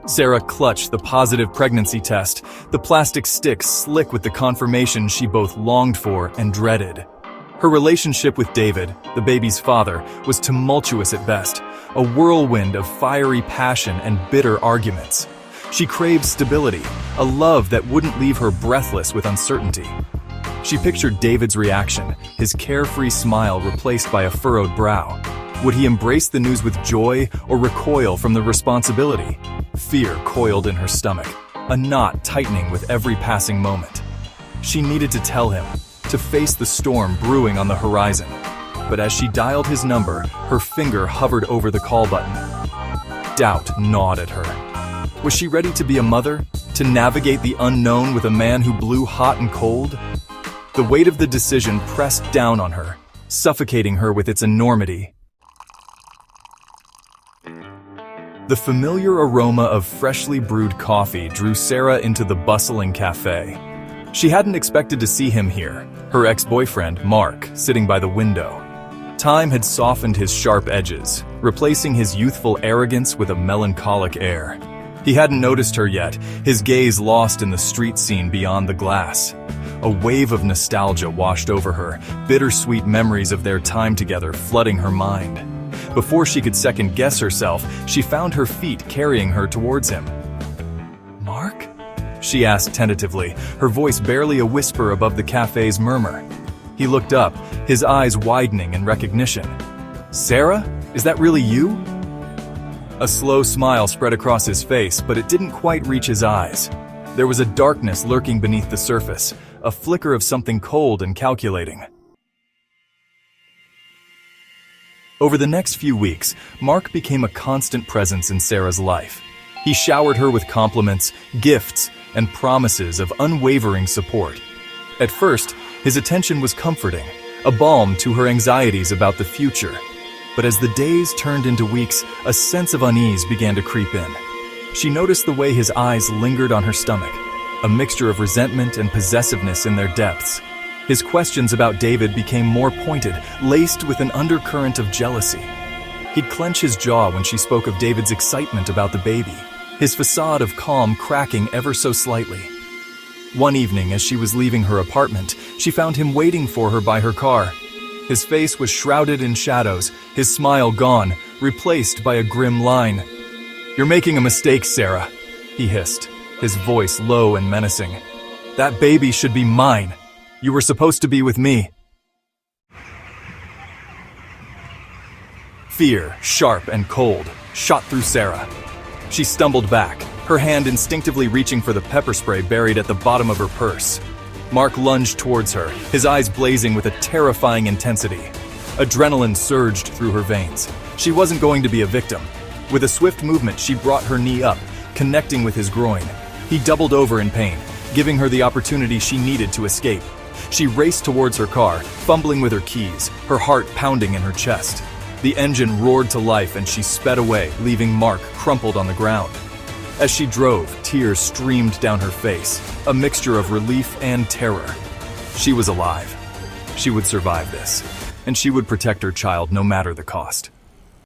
Sarah clutched the positive pregnancy test, the plastic stick slick with the confirmation she both longed for and dreaded. Her relationship with David, the baby's father, was tumultuous at best, a whirlwind of fiery passion and bitter arguments. She craved stability, a love that wouldn't leave her breathless with uncertainty. She pictured David's reaction, his carefree smile replaced by a furrowed brow. Would he embrace the news with joy or recoil from the responsibility? Fear coiled in her stomach, a knot tightening with every passing moment. She needed to tell him, to face the storm brewing on the horizon. But as she dialed his number, her finger hovered over the call button. Doubt gnawed at her. Was she ready to be a mother? To navigate the unknown with a man who blew hot and cold? The weight of the decision pressed down on her, suffocating her with its enormity. The familiar aroma of freshly brewed coffee drew Sarah into the bustling cafe. She hadn't expected to see him here, her ex-boyfriend, Mark, sitting by the window. Time had softened his sharp edges, replacing his youthful arrogance with a melancholic air. He hadn't noticed her yet, his gaze lost in the street scene beyond the glass. A wave of nostalgia washed over her, bittersweet memories of their time together flooding her mind. Before she could second-guess herself, she found her feet carrying her towards him. "Mark?" she asked tentatively, her voice barely a whisper above the cafe's murmur. He looked up, his eyes widening in recognition. "Sarah? Is that really you?" A slow smile spread across his face, but it didn't quite reach his eyes. There was a darkness lurking beneath the surface, a flicker of something cold and calculating. Over the next few weeks, Mark became a constant presence in Sarah's life. He showered her with compliments, gifts, and promises of unwavering support. At first, his attention was comforting, a balm to her anxieties about the future. But as the days turned into weeks, a sense of unease began to creep in. She noticed the way his eyes lingered on her stomach, a mixture of resentment and possessiveness in their depths. His questions about David became more pointed, laced with an undercurrent of jealousy. He'd clench his jaw when she spoke of David's excitement about the baby, his facade of calm cracking ever so slightly. One evening, as she was leaving her apartment, she found him waiting for her by her car. His face was shrouded in shadows, his smile gone, replaced by a grim line. "You're making a mistake, Sarah," he hissed, his voice low and menacing. "That baby should be mine. You were supposed to be with me." Fear, sharp and cold, shot through Sarah. She stumbled back, her hand instinctively reaching for the pepper spray buried at the bottom of her purse. Mark lunged towards her, his eyes blazing with a terrifying intensity. Adrenaline surged through her veins. She wasn't going to be a victim. With a swift movement, she brought her knee up, connecting with his groin. He doubled over in pain, giving her the opportunity she needed to escape. She raced towards her car, fumbling with her keys, her heart pounding in her chest. The engine roared to life and she sped away, leaving Mark crumpled on the ground. As she drove, tears streamed down her face, a mixture of relief and terror. She was alive. She would survive this, and she would protect her child no matter the cost.